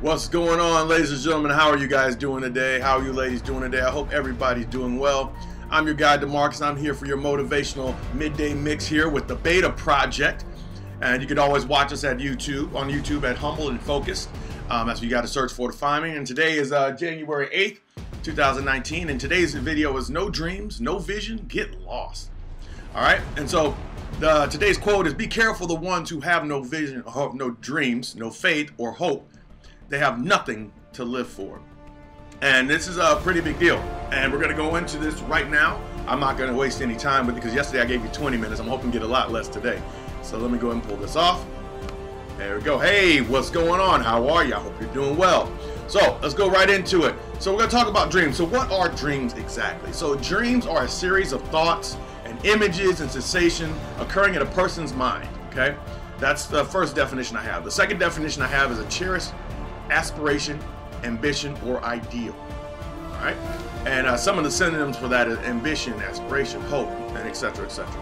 What's going on, ladies and gentlemen? How are you guys doing today? How are you ladies doing today? I hope everybody's doing well. I'm your guy, DeMarcus. I'm here for your motivational midday mix here with the Beta Project. And you can always watch us at YouTube, on YouTube at Humble and Focused. That's what you got to search for to find me. And today is January 8th, 2019. And today's video is no dreams, no vision, get lost. All right. And so today's quote is, be careful the ones who have no vision, no dreams, no faith or hope. They have nothing to live for. And this is a pretty big deal. And we're going to go into this right now. I'm not going to waste any time with it because yesterday I gave you 20 minutes. I'm hoping to get a lot less today. So let me go ahead and pull this off. There we go. Hey, what's going on? How are you? I hope you're doing well. So let's go right into it. So we're going to talk about dreams. So what are dreams exactly? So dreams are a series of thoughts and images and sensation occurring in a person's mind. Okay, that's the first definition I have. The second definition I have is a cherished aspiration, ambition, or ideal. All right, and some of the synonyms for that is ambition, aspiration, hope, and etc., etc.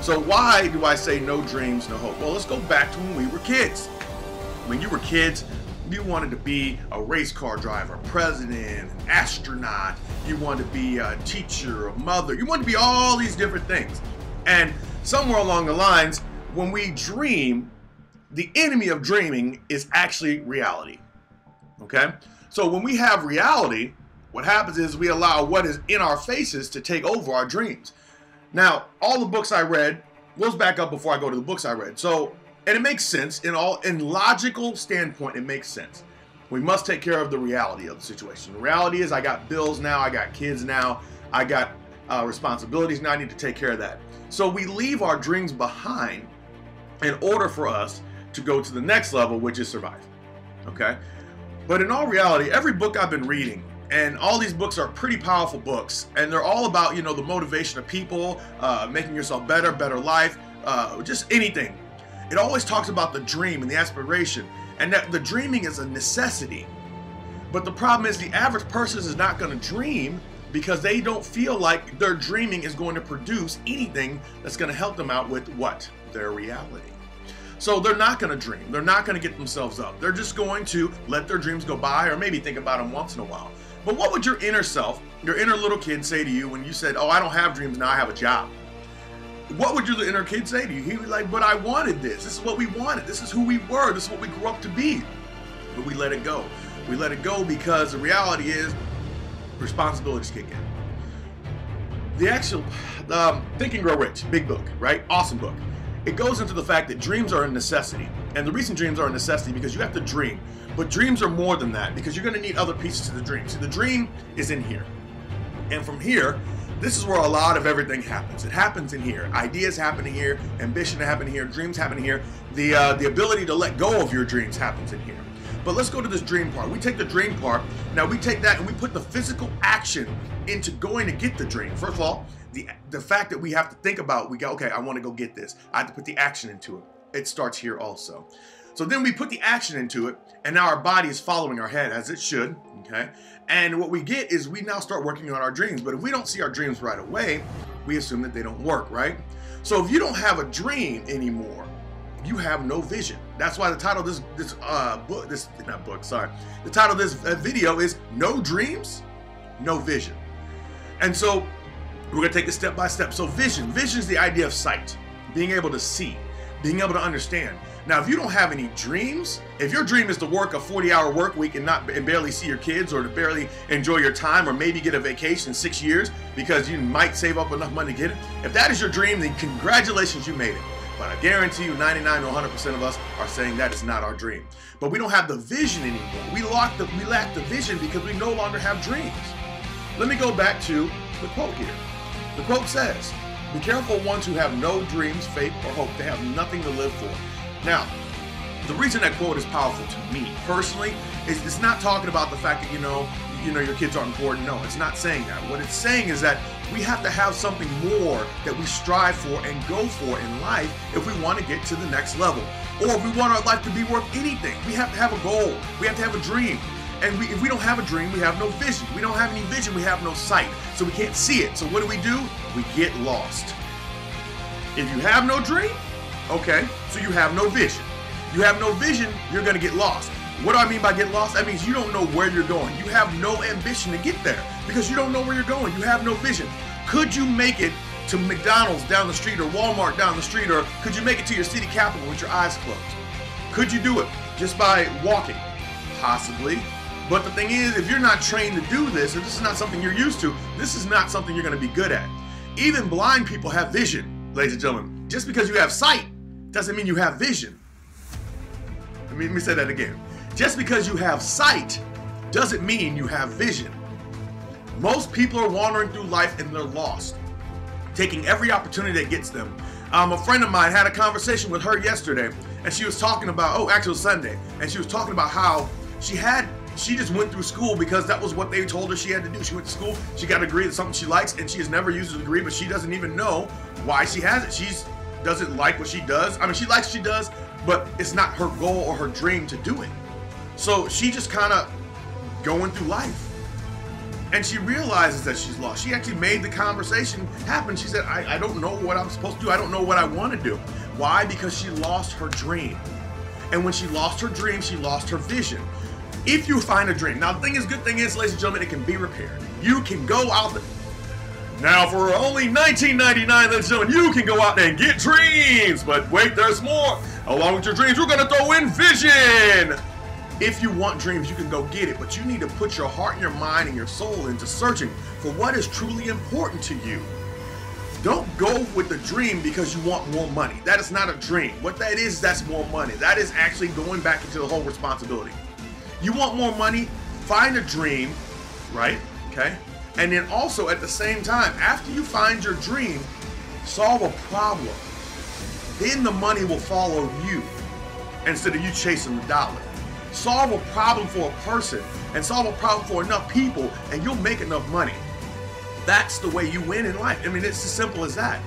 So why do I say no dreams, no hope? Well, let's go back to when we were kids. When you were kids, you wanted to be a race car driver, president, an astronaut. You wanted to be a teacher, a mother. You wanted to be all these different things. And somewhere along the lines, when we dream, the enemy of dreaming is actually reality. Okay? So when we have reality, what happens is we allow what is in our faces to take over our dreams. Now, all the books I read, let's back up before I go to the books I read. So, and it makes sense in logical standpoint, it makes sense. We must take care of the reality of the situation. The reality is I got bills now, I got kids now, I got responsibilities now, I need to take care of that. So we leave our dreams behind in order for us to go to the next level, which is survive. Okay? But in all reality, every book I've been reading, and all these books are pretty powerful books, and they're all about, you know, the motivation of people, making yourself better, better life, just anything. It always talks about the dream and the aspiration, and that the dreaming is a necessity. But the problem is the average person is not going to dream because they don't feel like their dreaming is going to produce anything that's going to help them out with what? Their reality. So they're not going to dream. They're not going to get themselves up. They're just going to let their dreams go by or maybe think about them once in a while. But what would your inner self, your inner little kid say to you when you said, oh, I don't have dreams, now I have a job? What would your inner kid say to you? He'd be like, but I wanted this. This is what we wanted. This is who we were. This is what we grew up to be. But we let it go. We let it go because the reality is responsibilities kick in. The actual Think and Grow Rich, big book, right? Awesome book. It goes into the fact that dreams are a necessity. And the reason dreams are a necessity because you have to dream. But dreams are more than that because you're going to need other pieces to the dream. See, the dream is in here. And from here, this is where a lot of everything happens. It happens in here. Ideas happen in here. Ambition happen here. Dreams happen in here. The ability to let go of your dreams happens in here. But let's go to this dream part. We take the dream part. Now we take that and we put the physical action into going to get the dream. First of all, the fact that we have to think about, we go, okay, I want to go get this. I have to put the action into it. It starts here also. So then we put the action into it, and now our body is following our head as it should, okay? And what we get is we now start working on our dreams. But if we don't see our dreams right away, we assume that they don't work, right? So if you don't have a dream anymore, you have no vision. That's why the title of the title of this video is No Dreams, No Vision. And so we're going to take it step by step. So vision is the idea of sight, being able to see, being able to understand. Now, if you don't have any dreams, if your dream is to work a 40-hour work week and barely see your kids or to barely enjoy your time or maybe get a vacation in 6 years because you might save up enough money to get it, if that is your dream, then congratulations, you made it. But I guarantee you 99 to 100% of us are saying that is not our dream. But we don't have the vision anymore. We lack the vision because we no longer have dreams. Let me go back to the quote here. The quote says, be careful ones who have no dreams, faith, or hope. They have nothing to live for. Now, the reason that quote is powerful to me personally is it's not talking about the fact that, you know, your kids aren't important. No, it's not saying that. What it's saying is that we have to have something more that we strive for and go for in life if we want to get to the next level. Or if we want our life to be worth anything, we have to have a goal. We have to have a dream. And if we don't have a dream, we have no vision. We don't have any vision, we have no sight. So we can't see it. So what do? We get lost. If you have no dream, okay, so you have no vision. You have no vision, you're going to get lost. What do I mean by get lost? That means you don't know where you're going. You have no ambition to get there because you don't know where you're going. You have no vision. Could you make it to McDonald's down the street or Walmart down the street, or could you make it to your city capital with your eyes closed? Could you do it just by walking? Possibly. But the thing is, if you're not trained to do this, or this is not something you're used to, this is not something you're going to be good at. Even blind people have vision, ladies and gentlemen. Just because you have sight doesn't mean you have vision. Let me say that again. Just because you have sight doesn't mean you have vision. Most people are wandering through life and they're lost, taking every opportunity that gets them. A friend of mine had a conversation with her yesterday, and she was talking about, oh, actually it was Sunday, and she was talking about how she just went through school because that was what they told her she had to do. She went to school, she got a degree in something she likes, and she has never used a degree, but she doesn't even know why she has it. She doesn't like what she does. I mean, she likes what she does, but it's not her goal or her dream to do it. So she just kind of going through life. And she realizes that she's lost. She actually made the conversation happen. She said, I don't know what I'm supposed to do. I don't know what I want to do. Why? Because she lost her dream. And when she lost her dream, she lost her vision. If you find a dream, now the good thing is, ladies and gentlemen, it can be repaired. You can go out there. Now for only $19.99, ladies and gentlemen, you can go out there and get dreams. But wait, there's more. Along with your dreams, we're going to throw in vision. If you want dreams, you can go get it, but you need to put your heart and your mind and your soul into searching for what is truly important to you. Don't go with the dream because you want more money. That is not a dream. What that is, that's more money. That is actually going back into the whole responsibility. You want more money, find a dream, right? Okay? And then also at the same time, after you find your dream, solve a problem. Then the money will follow you instead of you chasing the dollar. Solve a problem for a person and solve a problem for enough people and you'll make enough money. That's the way you win in life. I mean, it's as simple as that.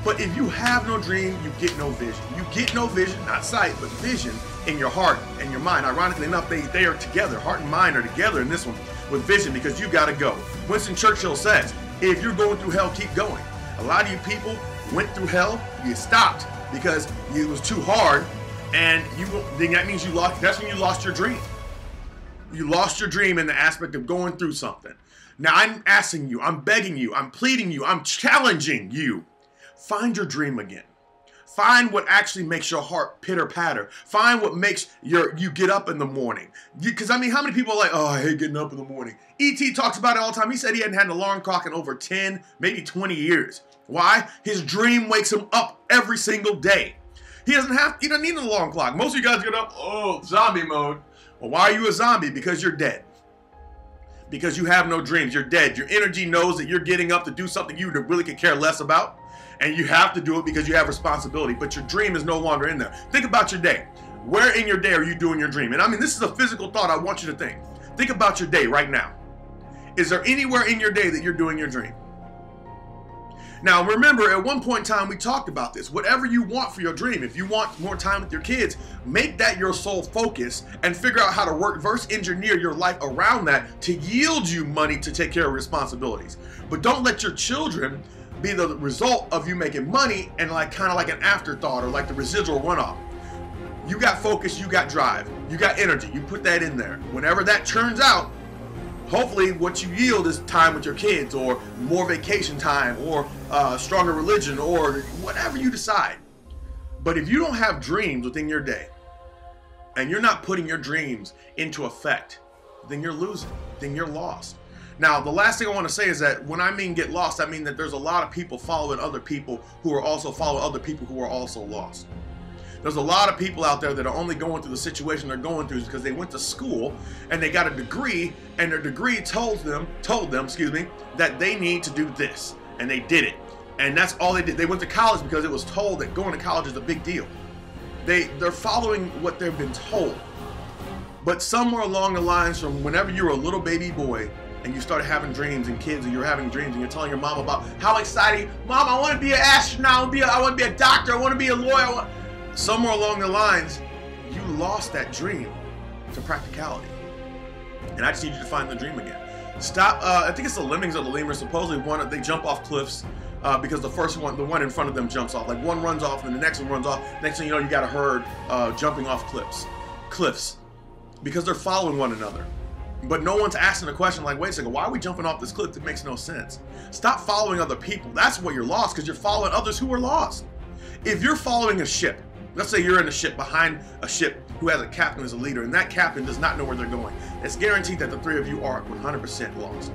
But if you have no dream, you get no vision. You get no vision, not sight, but vision in your heart and your mind. Ironically enough, they are together. Heart and mind are together in this one with vision because you got to go. Winston Churchill says, if you're going through hell, keep going. A lot of you people went through hell, you stopped because it was too hard. And then that means you lost. That's when you lost your dream. You lost your dream in the aspect of going through something. Now I'm asking you, I'm begging you, I'm pleading you, I'm challenging you. Find your dream again. Find what actually makes your heart pitter patter. Find what makes you get up in the morning. Because I mean, how many people are like, oh, I hate getting up in the morning? E.T. talks about it all the time. He said he hadn't had an alarm clock in over 10, maybe 20 years. Why? His dream wakes him up every single day. He doesn't need an alarm clock. Most of you guys get up, oh, zombie mode. Well, why are you a zombie? Because you're dead. Because you have no dreams. You're dead. Your energy knows that you're getting up to do something you really could care less about. And you have to do it because you have responsibility. But your dream is no longer in there. Think about your day. Where in your day are you doing your dream? And I mean, this is a physical thought I want you to think. Think about your day right now. Is there anywhere in your day that you're doing your dream? Now, remember, at one point in time, we talked about this. Whatever you want for your dream, if you want more time with your kids, make that your sole focus and figure out how to reverse engineer your life around that to yield you money to take care of responsibilities. But don't let your children be the result of you making money and kind of like an afterthought or like the residual runoff. You got focus, you got drive, you got energy. You put that in there. Whenever that turns out, hopefully what you yield is time with your kids or more vacation time or stronger religion or whatever you decide. But if you don't have dreams within your day and you're not putting your dreams into effect, then you're losing, then you're lost. Now, the last thing I want to say is that when I mean get lost, I mean that there's a lot of people following other people who are also following other people who are also lost. There's a lot of people out there that are only going through the situation they're going through because they went to school and they got a degree and their degree told them, that they need to do this. And they did it. And that's all they did. They went to college because it was told that going to college is a big deal. They're following what they've been told. But somewhere along the lines from whenever you were a little baby boy and you started having dreams and kids and you're having dreams and you're telling your mom about how exciting, Mom, I want to be an astronaut, I want to be a doctor, I want to be a lawyer. Somewhere along the lines, you lost that dream to practicality. And I just need you to find the dream again. Stop, I think it's the lemmings or the lemurs, supposedly they jump off cliffs because the one in front of them jumps off. Like one runs off and the next one runs off. Next thing you know, you got a herd jumping off cliffs. because they're following one another. But no one's asking a question like, wait a second, why are we jumping off this cliff? That makes no sense. Stop following other people. That's what you're lost, because you're following others who are lost. If you're following a ship, let's say you're in a ship behind a ship who has a captain as a leader, and that captain does not know where they're going, it's guaranteed that the three of you are 100% lost.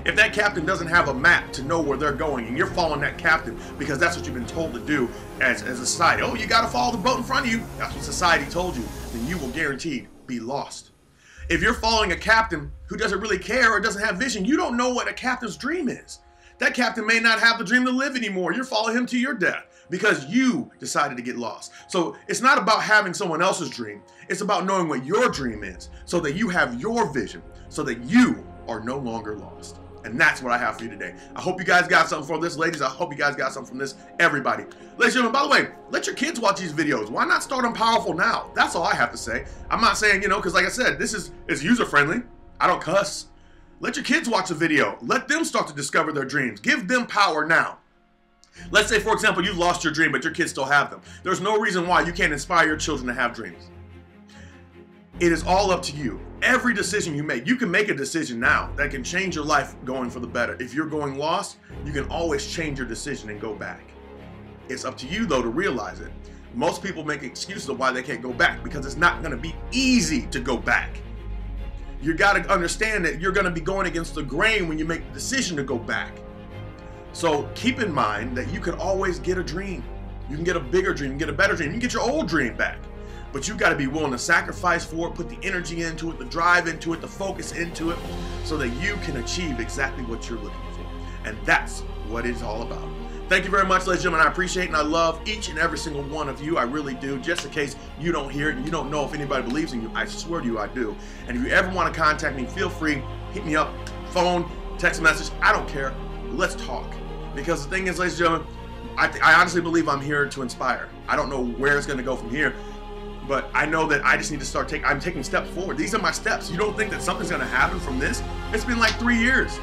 If that captain doesn't have a map to know where they're going, and you're following that captain because that's what you've been told to do as a society, oh, you got to follow the boat in front of you, that's what society told you, then you will guaranteed be lost. If you're following a captain who doesn't really care or doesn't have vision, you don't know what a captain's dream is. That captain may not have the dream to live anymore. You're following him to your death because you decided to get lost. So it's not about having someone else's dream. It's about knowing what your dream is so that you have your vision, so that you are no longer lost. And that's what I have for you today. I hope you guys got something from this, ladies. I hope you guys got something from this, everybody. Ladies and gentlemen, by the way, let your kids watch these videos. Why not start them powerful now? That's all I have to say. I'm not saying, because like I said, it's user-friendly. I don't cuss. Let your kids watch a video. Let them start to discover their dreams. Give them power now. Let's say, for example, you've lost your dream, but your kids still have them. There's no reason why you can't inspire your children to have dreams. It is all up to you. Every decision you can make a decision now that can change your life going for the better. If you're going lost, you can always change your decision and go back. It's up to you, though, to realize it. Most people make excuses of why they can't go back because it's not going to be easy to go back. You got to understand that you're going to be going against the grain when you make the decision to go back. So keep in mind that you can always get a dream. You can get a bigger dream, you can get a better dream, you can get your old dream back. But you got to be willing to sacrifice for it, put the energy into it, the drive into it, the focus into it, so that you can achieve exactly what you're looking for. And that's what it's all about. Thank you very much, ladies and gentlemen. I appreciate and I love each and every single one of you. I really do. Just in case you don't hear it and you don't know if anybody believes in you, I swear to you I do. And if you ever want to contact me, feel free. Hit me up, phone, text message. I don't care. Let's talk. Because the thing is, ladies and gentlemen, I honestly believe I'm here to inspire. I don't know where it's going to go from here. But I know that I just need to start I'm taking steps forward. These are my steps. You don't think that something's going to happen from this? It's been like 3 years.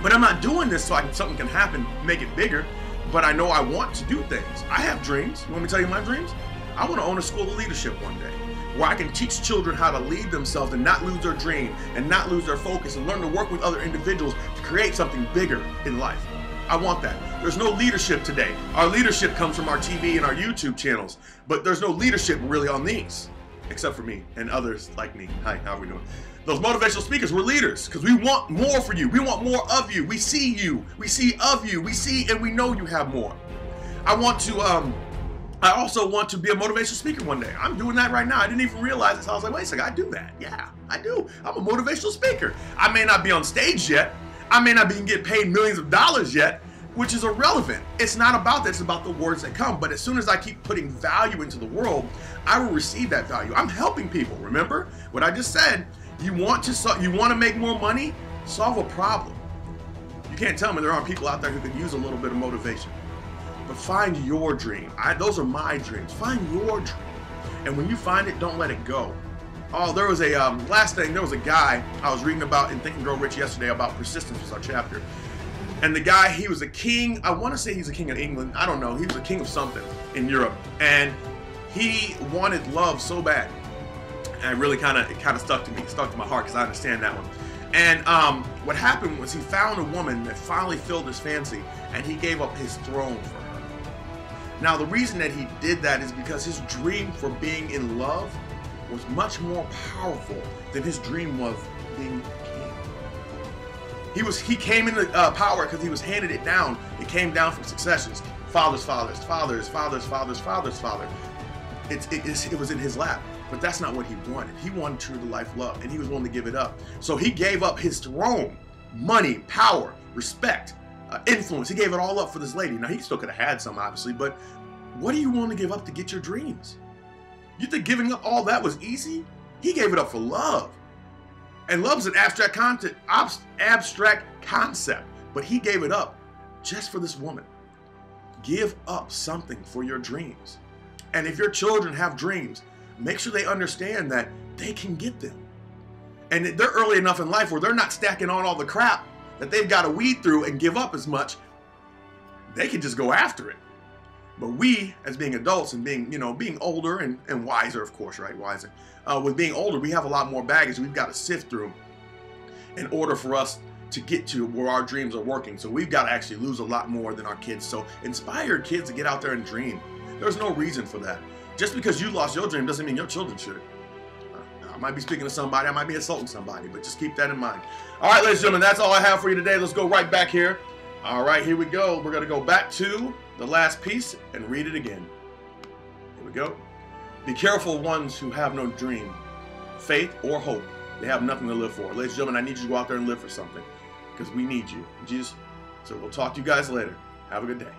But I'm not doing this so something can happen, make it bigger. But I know I want to do things. I have dreams. You want me to tell you my dreams? I want to own a school of leadership one day where I can teach children how to lead themselves and not lose their dream and not lose their focus and learn to work with other individuals to create something bigger in life. I want that. There's no leadership today. Our leadership comes from our TV and our YouTube channels, but there's no leadership really on these, except for me and others like me. Hi, how are we doing? Those motivational speakers, we're leaders because we want more for you. We want more of you. We see you. We see of you. We see and we know you have more. I also want to be a motivational speaker one day. I'm doing that right now. I didn't even realize this. I was like, wait a second, I do that. Yeah, I do. I'm a motivational speaker. I may not be on stage yet. I may not be getting paid millions of dollars yet, which is irrelevant. It's not about that. It's about the words that come. But as soon as I keep putting value into the world, I will receive that value. I'm helping people. Remember what I just said? You want to make more money? Solve a problem. You can't tell me there aren't people out there who could use a little bit of motivation. But find your dream. Those are my dreams. Find your dream. And when you find it, don't let it go. Oh, there was a, last thing, there was a guy I was reading about in Think and Grow Rich yesterday about persistence was our chapter. And the guy, he was a king, I want to say he's a king of England, I don't know, he was a king of something in Europe. And he wanted love so bad. And it really kind of stuck to me, stuck to my heart because I understand that one. And what happened was he found a woman that finally filled his fancy and he gave up his throne for her. Now the reason that he did that is because his dream for being in love was much more powerful than his dream of being king. He came into power because he was handed it down. It came down from successions. Father's father. It was in his lap. But that's not what he wanted. He wanted true to life love, and he was willing to give it up. So he gave up his throne, money, power, respect, influence. He gave it all up for this lady. Now, he still could have had some, obviously, but what are you willing to give up to get your dreams? You think giving up all that was easy? He gave it up for love. And love's an abstract concept, but he gave it up just for this woman. Give up something for your dreams. And if your children have dreams, make sure they understand that they can get them. And they're early enough in life where they're not stacking on all the crap that they've got to weed through and give up as much. They can just go after it. But we, as being adults and being, being older and wiser, of course, right? Wiser. With being older, we have a lot more baggage we've got to sift through in order for us to get to where our dreams are working. So we've got to actually lose a lot more than our kids. So inspire your kids to get out there and dream. There's no reason for that. Just because you lost your dream doesn't mean your children should. I might be speaking to somebody, I might be insulting somebody, but just keep that in mind. All right, ladies and gentlemen, that's all I have for you today. Let's go right back here. All right, here we go. We're going to go back to the last piece and read it again. Here we go. Be careful ones who have no dream, faith, or hope. They have nothing to live for. Ladies and gentlemen, I need you to go out there and live for something because we need you. Jesus. So we'll talk to you guys later. Have a good day.